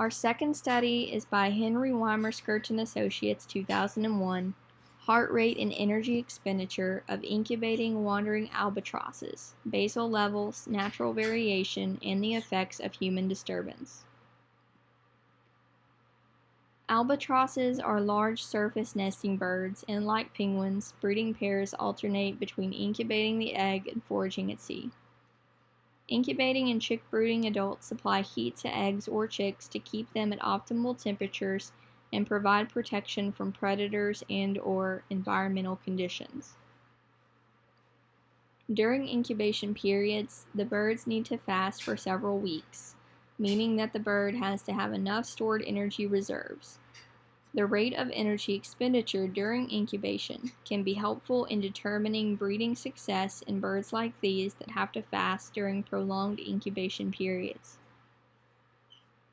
Our second study is by Henry Weimer Skirch and Associates, 2001, Heart Rate and Energy Expenditure of Incubating Wandering Albatrosses, Basal Levels, Natural Variation, and the Effects of Human Disturbance. Albatrosses are large surface nesting birds, and like penguins, breeding pairs alternate between incubating the egg and foraging at sea. Incubating and chick brooding adults supply heat to eggs or chicks to keep them at optimal temperatures and provide protection from predators and/or environmental conditions. During incubation periods, the birds need to fast for several weeks, meaning that the bird has to have enough stored energy reserves. The rate of energy expenditure during incubation can be helpful in determining breeding success in birds like these that have to fast during prolonged incubation periods.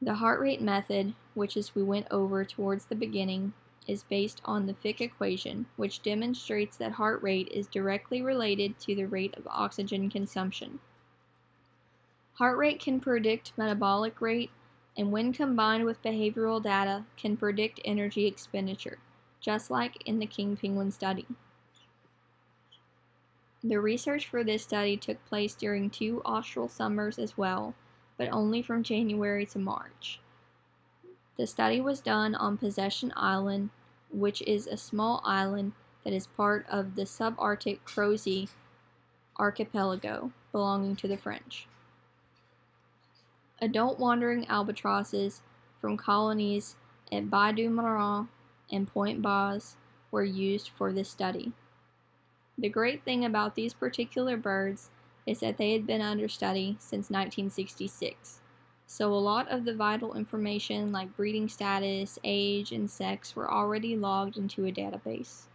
The heart rate method, which as we went over towards the beginning, is based on the Fick equation, which demonstrates that heart rate is directly related to the rate of oxygen consumption. Heart rate can predict metabolic rate, and when combined with behavioral data, can predict energy expenditure, just like in the king penguin study. The research for this study took place during 2 austral summers as well, but only from January to March. The study was done on Possession Island, which is a small island that is part of the subarctic Crozet archipelago belonging to the French. Adult wandering albatrosses from colonies at Baie du Marin and Point Baz were used for this study. The great thing about these particular birds is that they had been under study since 1966, so a lot of the vital information like breeding status, age, and sex were already logged into a database.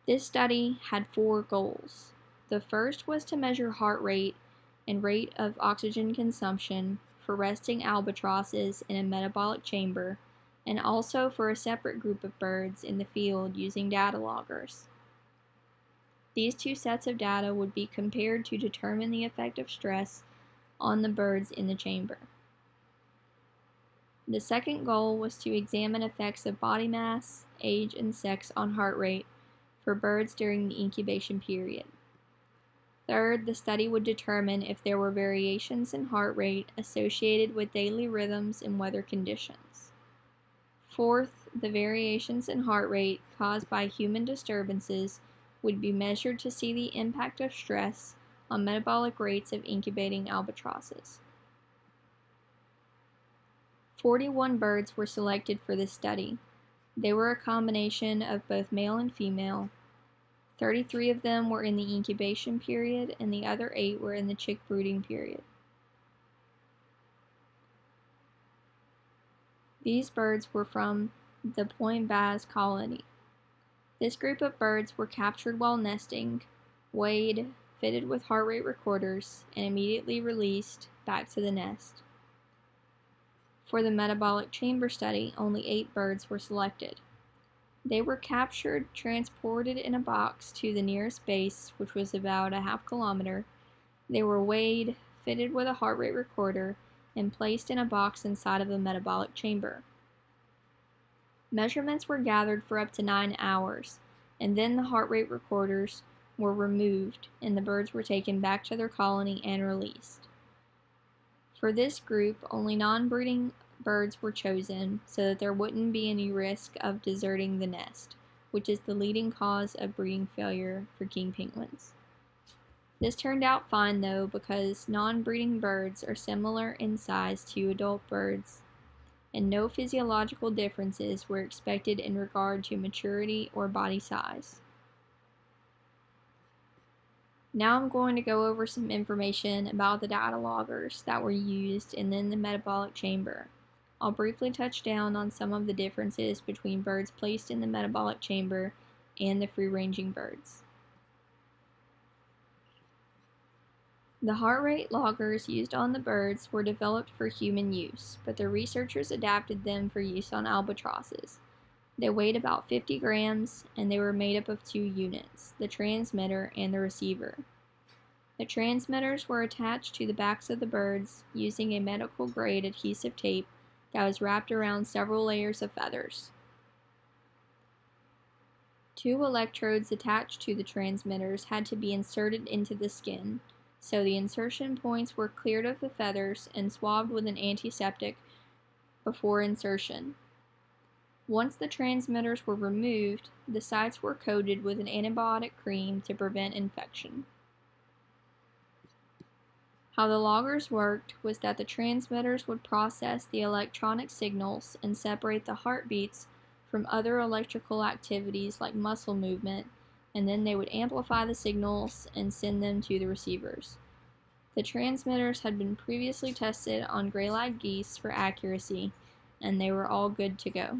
This study had 4 goals. The first was to measure heart rate and rate of oxygen consumption for resting albatrosses in a metabolic chamber, and also for a separate group of birds in the field using data loggers. These 2 sets of data would be compared to determine the effect of stress on the birds in the chamber. The second goal was to examine effects of body mass, age, and sex on heart rate for birds during the incubation period. Third, the study would determine if there were variations in heart rate associated with daily rhythms and weather conditions. Fourth, the variations in heart rate caused by human disturbances would be measured to see the impact of stress on metabolic rates of incubating albatrosses. 41 birds were selected for this study. They were a combination of both male and female. 33 of them were in the incubation period, and the other 8 were in the chick brooding period. These birds were from the Point Baz colony. This group of birds were captured while nesting, weighed, fitted with heart rate recorders, and immediately released back to the nest. For the metabolic chamber study, only 8 birds were selected. They were captured, transported in a box to the nearest base, which was about a half kilometer. They were weighed, fitted with a heart rate recorder, and placed in a box inside of a metabolic chamber. Measurements were gathered for up to 9 hours, and then the heart rate recorders were removed, and the birds were taken back to their colony and released. For this group, only non-breeding birds were chosen so that there wouldn't be any risk of deserting the nest, which is the leading cause of breeding failure for king penguins. This turned out fine though, because non-breeding birds are similar in size to adult birds, and no physiological differences were expected in regard to maturity or body size. Now I'm going to go over some information about the data loggers that were used and then the metabolic chamber. I'll briefly touch down on some of the differences between birds placed in the metabolic chamber and the free-ranging birds. The heart rate loggers used on the birds were developed for human use, but the researchers adapted them for use on albatrosses. They weighed about 50 grams, and they were made up of 2 units, the transmitter and the receiver. The transmitters were attached to the backs of the birds using a medical-grade adhesive tape that was wrapped around several layers of feathers. 2 electrodes attached to the transmitters had to be inserted into the skin, so the insertion points were cleared of the feathers and swabbed with an antiseptic before insertion. Once the transmitters were removed, the sites were coated with an antibiotic cream to prevent infection. How the loggers worked was that the transmitters would process the electronic signals and separate the heartbeats from other electrical activities like muscle movement, and then they would amplify the signals and send them to the receivers. The transmitters had been previously tested on gray-eyed geese for accuracy, and they were all good to go.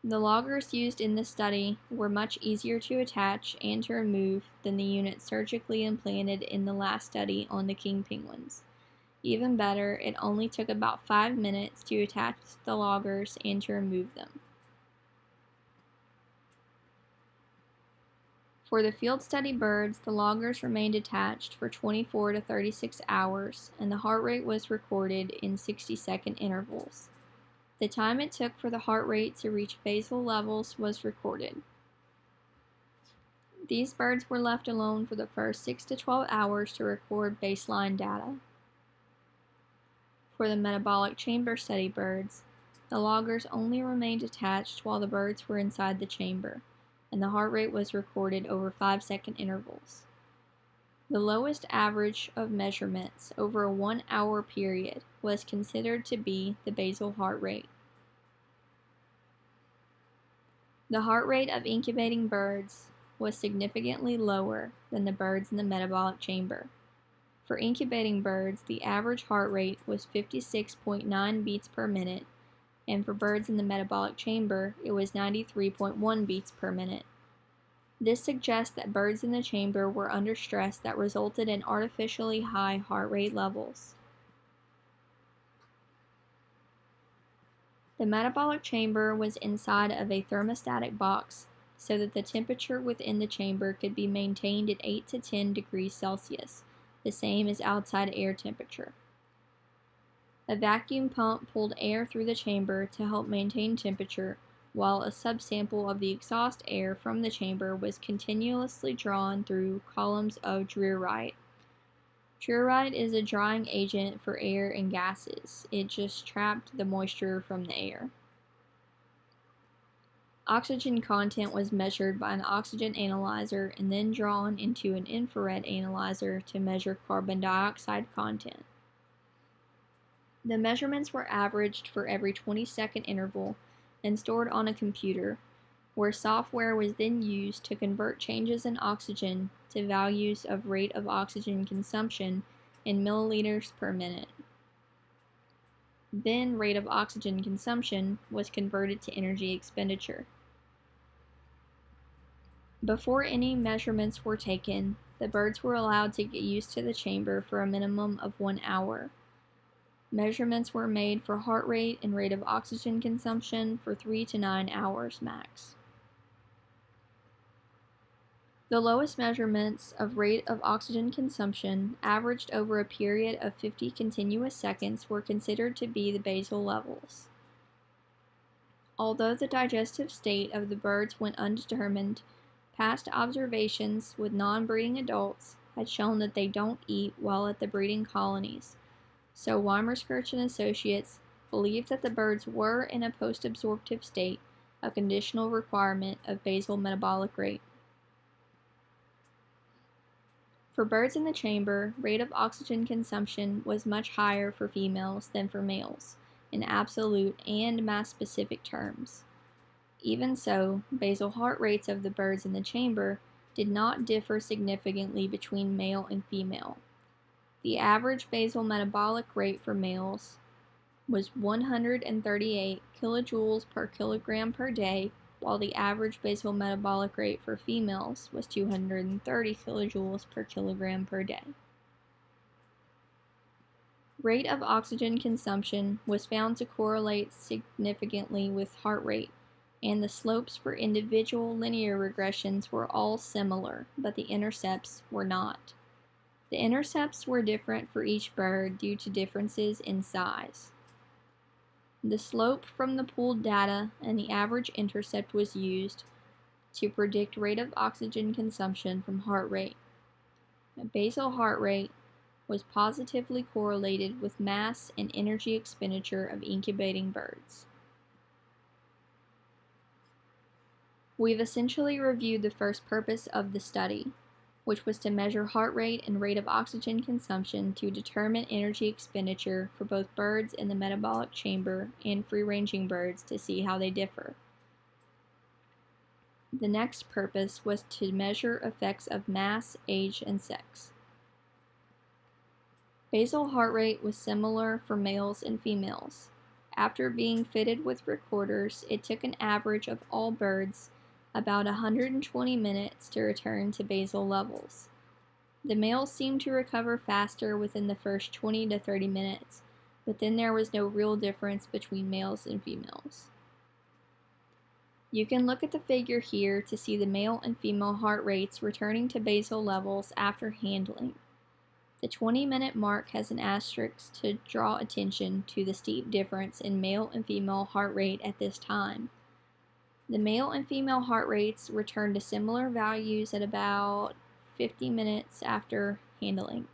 The loggers used in this study were much easier to attach and to remove than the units surgically implanted in the last study on the king penguins. Even better, it only took about 5 minutes to attach the loggers and to remove them. For the field study birds, the loggers remained attached for 24 to 36 hours, and the heart rate was recorded in 60-second intervals. The time it took for the heart rate to reach basal levels was recorded. These birds were left alone for the first 6 to 12 hours to record baseline data. For the metabolic chamber study birds, the loggers only remained attached while the birds were inside the chamber, and the heart rate was recorded over 5-second intervals. The lowest average of measurements over a 1-hour period was considered to be the basal heart rate. The heart rate of incubating birds was significantly lower than the birds in the metabolic chamber. For incubating birds, the average heart rate was 56.9 beats per minute, and for birds in the metabolic chamber, it was 93.1 beats per minute. This suggests that birds in the chamber were under stress that resulted in artificially high heart rate levels. The metabolic chamber was inside of a thermostatic box so that the temperature within the chamber could be maintained at 8 to 10 degrees Celsius, the same as outside air temperature. A vacuum pump pulled air through the chamber to help maintain temperature, while a subsample of the exhaust air from the chamber was continuously drawn through columns of drearite. Drearite is a drying agent for air and gases. It just trapped the moisture from the air. Oxygen content was measured by an oxygen analyzer and then drawn into an infrared analyzer to measure carbon dioxide content. The measurements were averaged for every 20-second interval and stored on a computer, where software was then used to convert changes in oxygen to values of rate of oxygen consumption in milliliters per minute. Then rate of oxygen consumption was converted to energy expenditure. Before any measurements were taken, the birds were allowed to get used to the chamber for a minimum of 1 hour. Measurements were made for heart rate and rate of oxygen consumption for 3 to 9 hours max. The lowest measurements of rate of oxygen consumption, averaged over a period of 50 continuous seconds, were considered to be the basal levels. Although the digestive state of the birds went undetermined, past observations with non-breeding adults had shown that they don't eat while at the breeding colonies, so Weimerskirch and Associates believed that the birds were in a post-absorptive state, a conditional requirement of basal metabolic rate. For birds in the chamber, rate of oxygen consumption was much higher for females than for males, in absolute and mass-specific terms. Even so, basal heart rates of the birds in the chamber did not differ significantly between male and female. The average basal metabolic rate for males was 138 kilojoules per kilogram per day, while the average basal metabolic rate for females was 230 kilojoules per kilogram per day. Rate of oxygen consumption was found to correlate significantly with heart rate, and the slopes for individual linear regressions were all similar, but the intercepts were not. The intercepts were different for each bird due to differences in size. The slope from the pooled data and the average intercept was used to predict rate of oxygen consumption from heart rate. Basal heart rate was positively correlated with mass and energy expenditure of incubating birds. We've essentially reviewed the first purpose of the study, which was to measure heart rate and rate of oxygen consumption to determine energy expenditure for both birds in the metabolic chamber and free-ranging birds to see how they differ. The next purpose was to measure effects of mass, age, and sex. Basal heart rate was similar for males and females. After being fitted with recorders, it took an average of all birds about 120 minutes to return to basal levels. The males seemed to recover faster within the first 20 to 30 minutes, but then there was no real difference between males and females. You can look at the figure here to see the male and female heart rates returning to basal levels after handling. The 20-minute mark has an asterisk to draw attention to the steep difference in male and female heart rate at this time. The male and female heart rates returned to similar values at about 50 minutes after handling.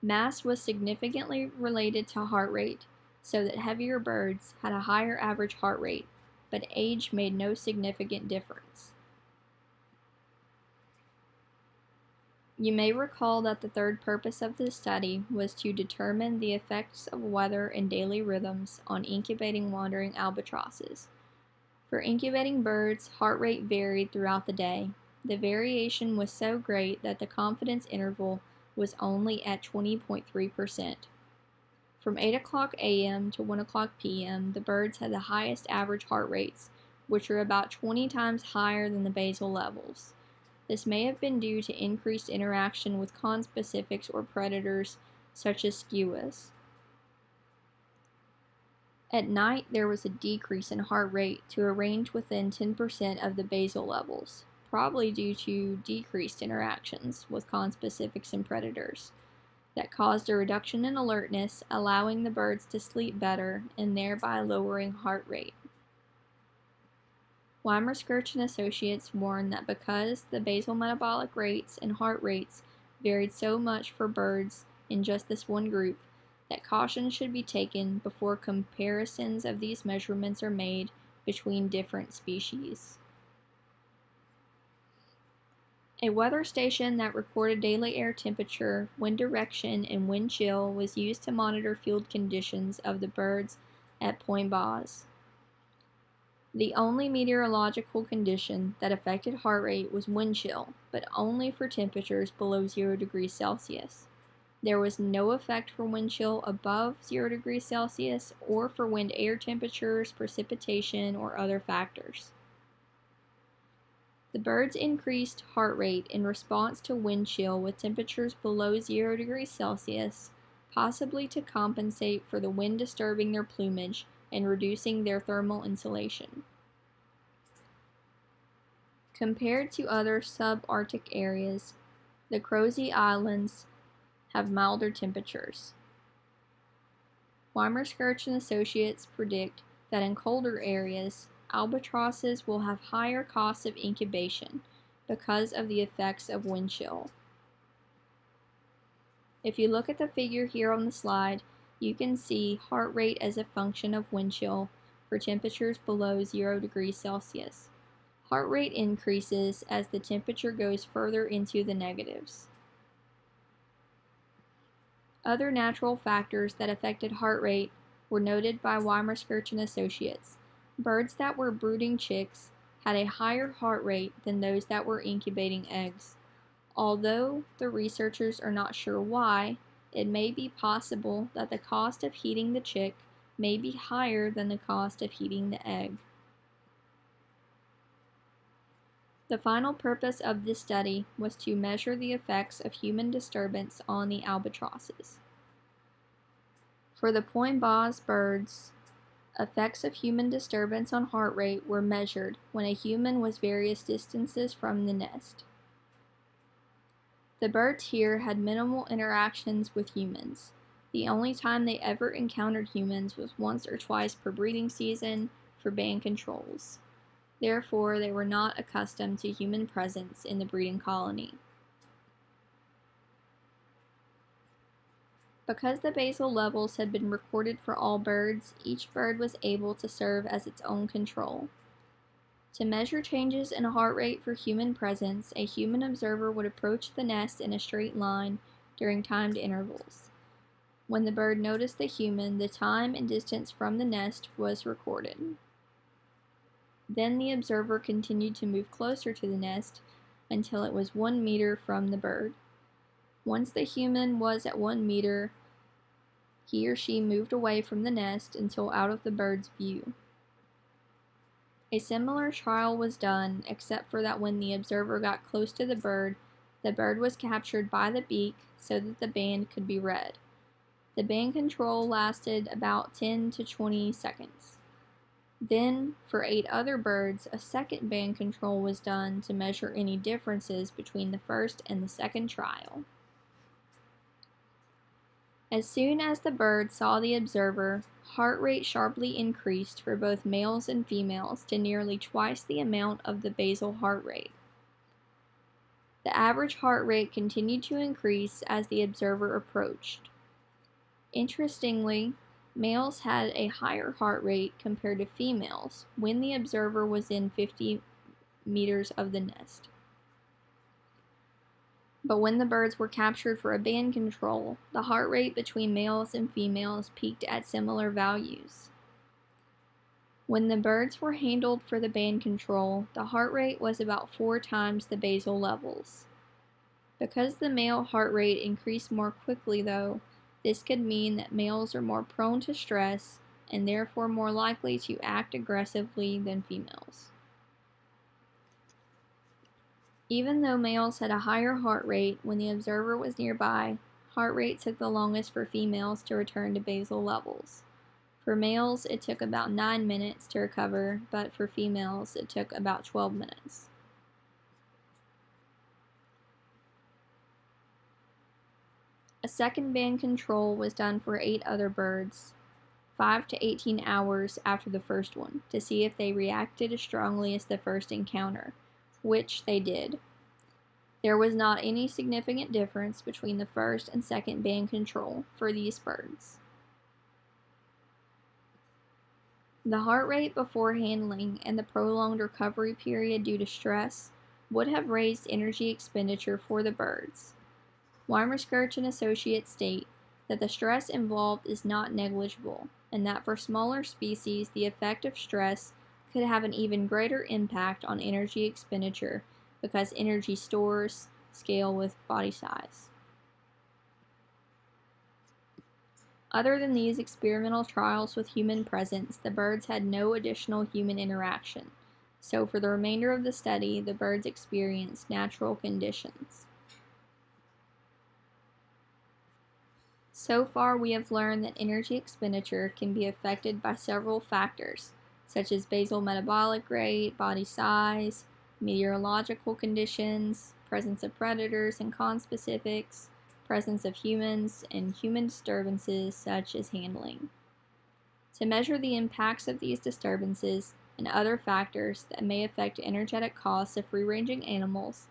Mass was significantly related to heart rate, so that heavier birds had a higher average heart rate, but age made no significant difference. You may recall that the third purpose of the study was to determine the effects of weather and daily rhythms on incubating wandering albatrosses. For incubating birds, heart rate varied throughout the day. The variation was so great that the confidence interval was only at 20.3%. From 8 o'clock a.m. to 1 o'clock p.m., the birds had the highest average heart rates, which are about 20 times higher than the basal levels. This may have been due to increased interaction with conspecifics or predators, such as skuas. At night, there was a decrease in heart rate to a range within 10% of the basal levels, probably due to decreased interactions with conspecifics and predators, that caused a reduction in alertness, allowing the birds to sleep better and thereby lowering heart rate. Weimer, Skirch, and Associates warned that because the basal metabolic rates and heart rates varied so much for birds in just this one group, that caution should be taken before comparisons of these measurements are made between different species. A weather station that recorded daily air temperature, wind direction, and wind chill was used to monitor field conditions of the birds at Point Baz. The only meteorological condition that affected heart rate was wind chill, but only for temperatures below 0 degrees Celsius. There was no effect for wind chill above 0 degrees Celsius or for wind air temperatures, precipitation, or other factors. The birds increased heart rate in response to wind chill with temperatures below 0 degrees Celsius, possibly to compensate for the wind disturbing their plumage and reducing their thermal insulation. Compared to other subarctic areas, the Crozet Islands have milder temperatures. Weimer, Skirch, and Associates predict that in colder areas, albatrosses will have higher costs of incubation because of the effects of wind chill. If you look at the figure here on the slide, you can see heart rate as a function of wind chill for temperatures below 0 degrees Celsius. Heart rate increases as the temperature goes further into the negatives. Other natural factors that affected heart rate were noted by Weimer, Skirch, and Associates. Birds that were brooding chicks had a higher heart rate than those that were incubating eggs. Although the researchers are not sure why, it may be possible that the cost of heating the chick may be higher than the cost of heating the egg. The final purpose of this study was to measure the effects of human disturbance on the albatrosses. For the Point Baz birds, Effects of human disturbance on heart rate were measured when a human was various distances from the nest. The birds here had minimal interactions with humans. The only time they ever encountered humans was once or twice per breeding season for band controls. Therefore, they were not accustomed to human presence in the breeding colony. Because the basal levels had been recorded for all birds, each bird was able to serve as its own control. To measure changes in heart rate for human presence, a human observer would approach the nest in a straight line during timed intervals. When the bird noticed the human, the time and distance from the nest was recorded. Then the observer continued to move closer to the nest until it was 1 meter from the bird. Once the human was at 1 meter, he or she moved away from the nest until out of the bird's view. A similar trial was done, except for that when the observer got close to the bird was captured by the beak so that the band could be read. The band control lasted about 10 to 20 seconds. Then, for 8 other birds, a second band control was done to measure any differences between the first and the second trial. As soon as the bird saw the observer, heart rate sharply increased for both males and females to nearly twice the amount of the basal heart rate. The average heart rate continued to increase as the observer approached. Interestingly, males had a higher heart rate compared to females when the observer was in 50 meters of the nest. But when the birds were captured for a band control, the heart rate between males and females peaked at similar values. When the birds were handled for the band control, the heart rate was about 4 times the basal levels. Because the male heart rate increased more quickly, though, this could mean that males are more prone to stress and therefore more likely to act aggressively than females. Even though males had a higher heart rate when the observer was nearby, heart rate took the longest for females to return to basal levels. For males, it took about 9 minutes to recover, but for females, it took about 12 minutes. A second band control was done for 8 other birds, 5 to 18 hours after the first one, to see if they reacted as strongly as the first encounter, which they did. There was not any significant difference between the first and second band control for these birds. The heart rate before handling and the prolonged recovery period due to stress would have raised energy expenditure for the birds. Weimerskirch and Associates state that the stress involved is not negligible, and that for smaller species the effect of stress could have an even greater impact on energy expenditure because energy stores scale with body size. Other than these experimental trials with human presence, the birds had no additional human interaction, so for the remainder of the study, the birds experienced natural conditions. So far, we have learned that energy expenditure can be affected by several factors, such as basal metabolic rate, body size, meteorological conditions, presence of predators and conspecifics, presence of humans, and human disturbances such as handling. To measure the impacts of these disturbances and other factors that may affect energetic costs of free-ranging animals,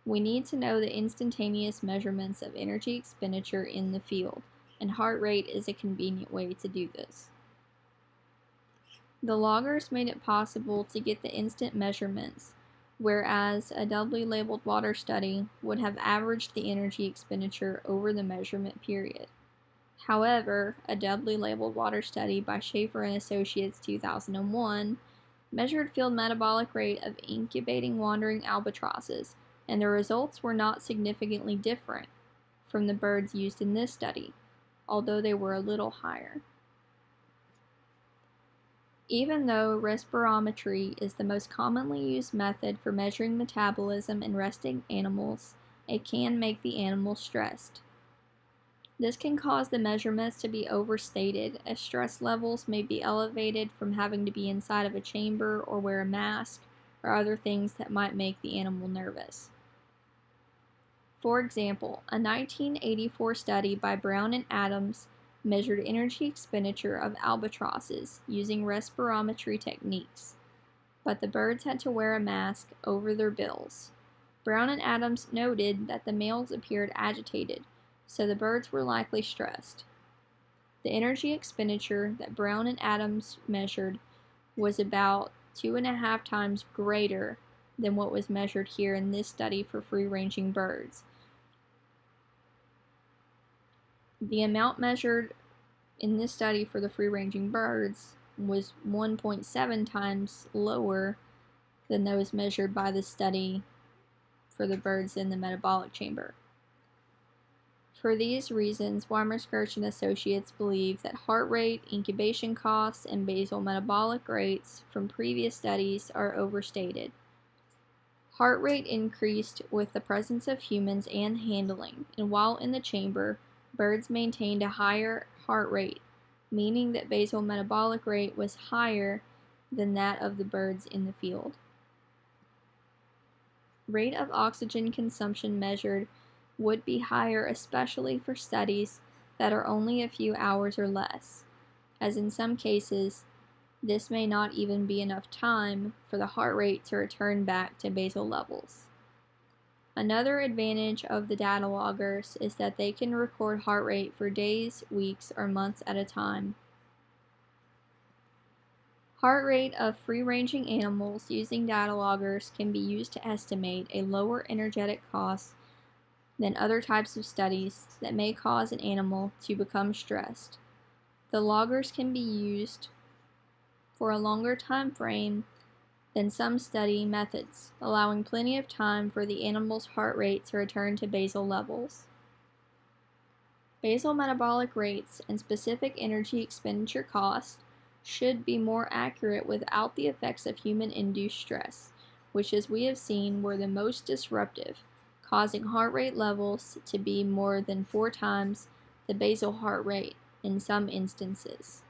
we need to know the instantaneous measurements of energy expenditure in the field, and heart rate is a convenient way to do this. The loggers made it possible to get the instant measurements, whereas a doubly labeled water study would have averaged the energy expenditure over the measurement period. However, a doubly labeled water study by Schaefer and Associates 2001 measured field metabolic rate of incubating wandering albatrosses, and the results were not significantly different from the birds used in this study, although they were a little higher. Even though respirometry is the most commonly used method for measuring metabolism in resting animals, it can make the animal stressed. This can cause the measurements to be overstated, as stress levels may be elevated from having to be inside of a chamber or wear a mask or other things that might make the animal nervous. For example, a 1984 study by Brown and Adams measured energy expenditure of albatrosses using respirometry techniques, but the birds had to wear a mask over their bills. Brown and Adams noted that the males appeared agitated, so the birds were likely stressed. The energy expenditure that Brown and Adams measured was about 2.5 times greater than what was measured here in this study for free-ranging birds. The amount measured in this study for the free-ranging birds was 1.7 times lower than those measured by the study for the birds in the metabolic chamber. For these reasons, Weimerskirch and Associates believe that heart rate, incubation costs, and basal metabolic rates from previous studies are overstated. Heart rate increased with the presence of humans and handling, and while in the chamber, birds maintained a higher heart rate, meaning that basal metabolic rate was higher than that of the birds in the field. Rate of oxygen consumption measured would be higher, especially for studies that are only a few hours or less, as in some cases, this may not even be enough time for the heart rate to return back to basal levels. Another advantage of the data loggers is that they can record heart rate for days, weeks, or months at a time. Heart rate of free-ranging animals using data loggers can be used to estimate a lower energetic cost than other types of studies that may cause an animal to become stressed. The loggers can be used for a longer time frame than some study methods, allowing plenty of time for the animal's heart rate to return to basal levels. Basal metabolic rates and specific energy expenditure costs should be more accurate without the effects of human-induced stress, which, as we have seen, were the most disruptive, causing heart rate levels to be more than 4 times the basal heart rate in some instances.